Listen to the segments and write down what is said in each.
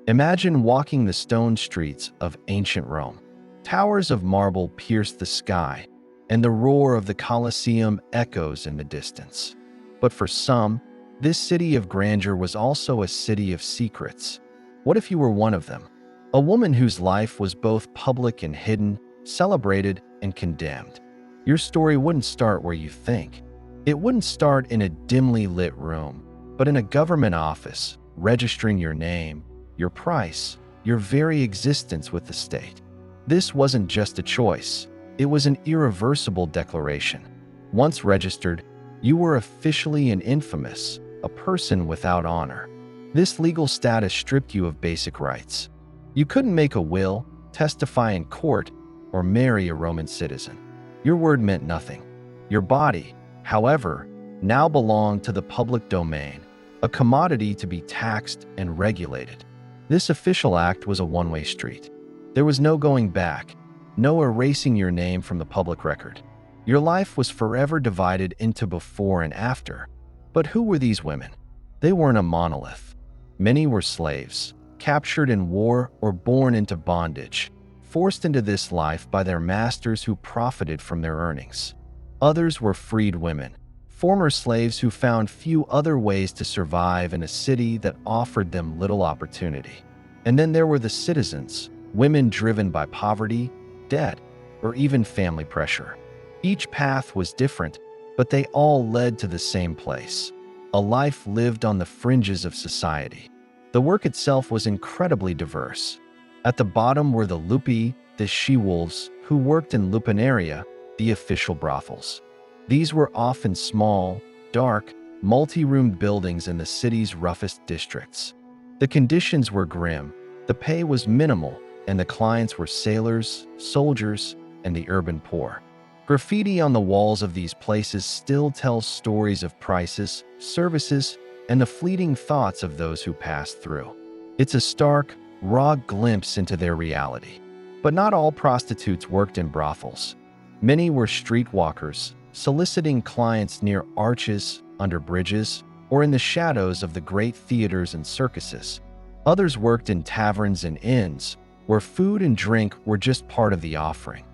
Imagine walking the stone streets of ancient Rome. Towers of marble pierce the sky, and the roar of the Colosseum echoes in the distance. But for some, this city of grandeur was also a city of secrets. What if you were one of them? A woman whose life was both public and hidden, celebrated and condemned. Your story wouldn't start where you think. It wouldn't start in a dimly lit room, but in a government office, registering your name, your price, your very existence with the state. This wasn't just a choice. It was an irreversible declaration. Once registered, you were officially an infamous, a person without honor. This legal status stripped you of basic rights. You couldn't make a will, testify in court, or marry a Roman citizen. Your word meant nothing. Your body, however, now belonged to the public domain, a commodity to be taxed and regulated. This official act was a one-way street. There was no going back, no erasing your name from the public record. Your life was forever divided into before and after. But who were these women? They weren't a monolith. Many were slaves, captured in war or born into bondage, forced into this life by their masters who profited from their earnings. Others were freed women, former slaves who found few other ways to survive in a city that offered them little opportunity. And then there were the citizens, women driven by poverty, debt, or even family pressure. Each path was different, but they all led to the same place, a life lived on the fringes of society. The work itself was incredibly diverse. At the bottom were the lupi, the she-wolves, who worked in lupanaria, the official brothels. These were often small, dark, multi-roomed buildings in the city's roughest districts. The conditions were grim, the pay was minimal, and the clients were sailors, soldiers, and the urban poor. Graffiti on the walls of these places still tells stories of prices, services, and the fleeting thoughts of those who passed through. It's a stark, raw glimpse into their reality. But not all prostitutes worked in brothels. Many were streetwalkers, soliciting clients near arches, under bridges, or in the shadows of the great theaters and circuses. Others worked in taverns and inns, where food and drink were just part of the offering.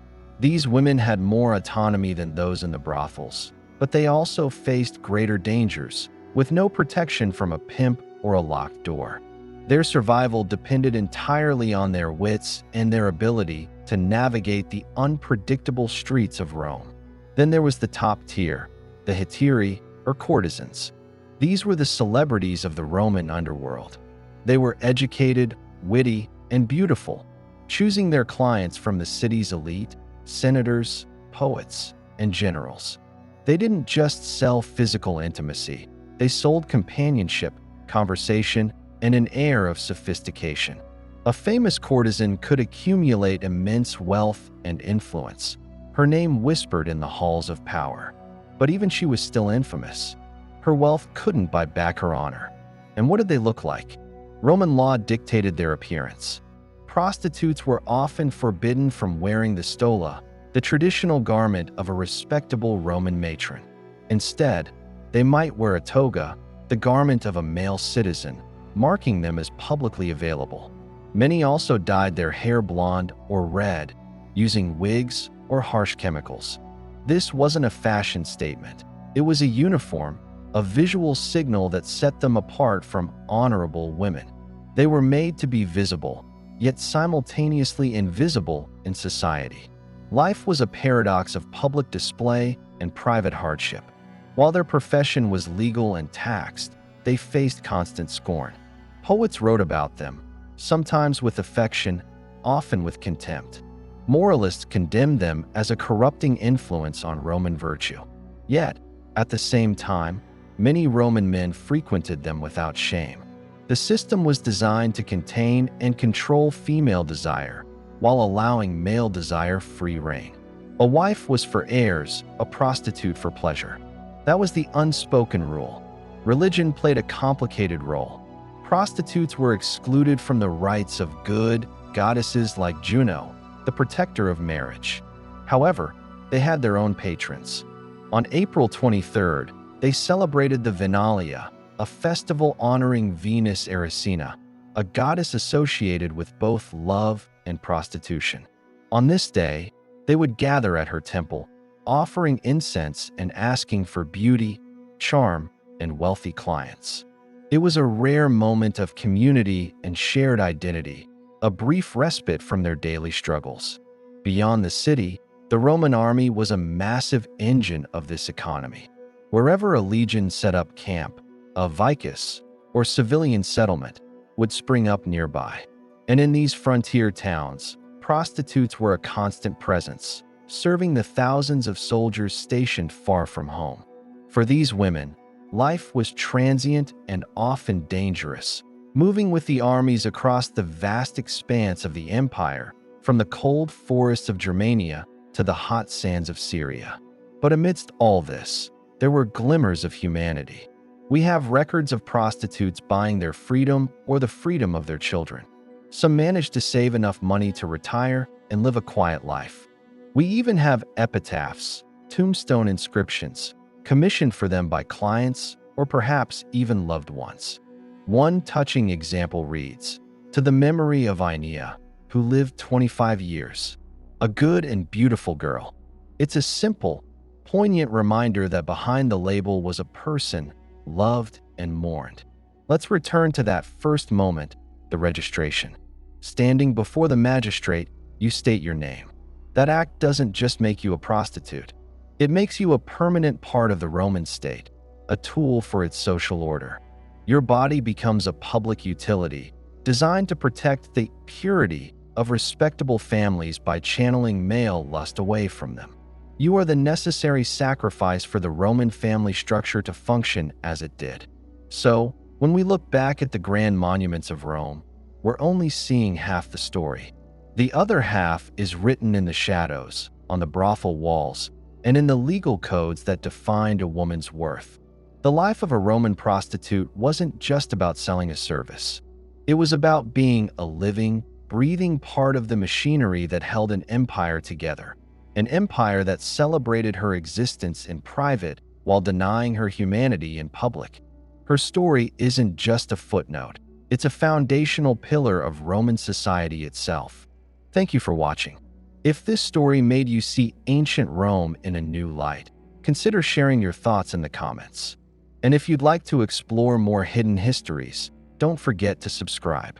These women had more autonomy than those in the brothels, but they also faced greater dangers, with no protection from a pimp or a locked door. Their survival depended entirely on their wits and their ability to navigate the unpredictable streets of Rome. Then there was the top tier, the hetairai, or courtesans. These were the celebrities of the Roman underworld. They were educated, witty, and beautiful, choosing their clients from the city's elite, senators, poets, and generals. They didn't just sell physical intimacy. They sold companionship, conversation, and an air of sophistication. A famous courtesan could accumulate immense wealth and influence, her name whispered in the halls of power. But even she was still infamous. Her wealth couldn't buy back her honor. And what did they look like? Roman law dictated their appearance. Prostitutes were often forbidden from wearing the stola, the traditional garment of a respectable Roman matron. Instead, they might wear a toga, the garment of a male citizen, marking them as publicly available. Many also dyed their hair blonde or red, using wigs or harsh chemicals. This wasn't a fashion statement. It was a uniform, a visual signal that set them apart from honorable women. They were made to be visible, yet simultaneously invisible in society. Life was a paradox of public display and private hardship. While their profession was legal and taxed, they faced constant scorn. Poets wrote about them, sometimes with affection, often with contempt. Moralists condemned them as a corrupting influence on Roman virtue. Yet, at the same time, many Roman men frequented them without shame. The system was designed to contain and control female desire, while allowing male desire free rein. A wife was for heirs, a prostitute for pleasure. That was the unspoken rule. Religion played a complicated role. Prostitutes were excluded from the rites of good goddesses like Juno, the protector of marriage. However, they had their own patrons. On April 23rd, they celebrated the Venalia, a festival honoring Venus Erycina, a goddess associated with both love and prostitution. On this day, they would gather at her temple, offering incense and asking for beauty, charm, and wealthy clients. It was a rare moment of community and shared identity, a brief respite from their daily struggles. Beyond the city, the Roman army was a massive engine of this economy. Wherever a legion set up camp, a vicus, or civilian settlement would spring up nearby. And in these frontier towns, prostitutes were a constant presence, serving the thousands of soldiers stationed far from home. For these women, life was transient and often dangerous, moving with the armies across the vast expanse of the empire, from the cold forests of Germania to the hot sands of Syria. But amidst all this, there were glimmers of humanity. We have records of prostitutes buying their freedom or the freedom of their children. Some managed to save enough money to retire and live a quiet life. We even have epitaphs, tombstone inscriptions, commissioned for them by clients or perhaps even loved ones. One touching example reads, "To the memory of Ainea, who lived 25 years, a good and beautiful girl." It's a simple, poignant reminder that behind the label was a person loved and mourned. Let's return to that first moment, the registration. Standing before the magistrate, you state your name. That act doesn't just make you a prostitute. It makes you a permanent part of the Roman state, a tool for its social order. Your body becomes a public utility, designed to protect the purity of respectable families by channeling male lust away from them. You are the necessary sacrifice for the Roman family structure to function as it did. So, when we look back at the grand monuments of Rome, we're only seeing half the story. The other half is written in the shadows, on the brothel walls, and in the legal codes that defined a woman's worth. The life of a Roman prostitute wasn't just about selling a service. It was about being a living, breathing part of the machinery that held an empire together. An empire that celebrated her existence in private while denying her humanity in public. Her story isn't just a footnote. It's a foundational pillar of Roman society itself. Thank you for watching. If this story made you see ancient Rome in a new light, consider sharing your thoughts in the comments. And if you'd like to explore more hidden histories, don't forget to subscribe.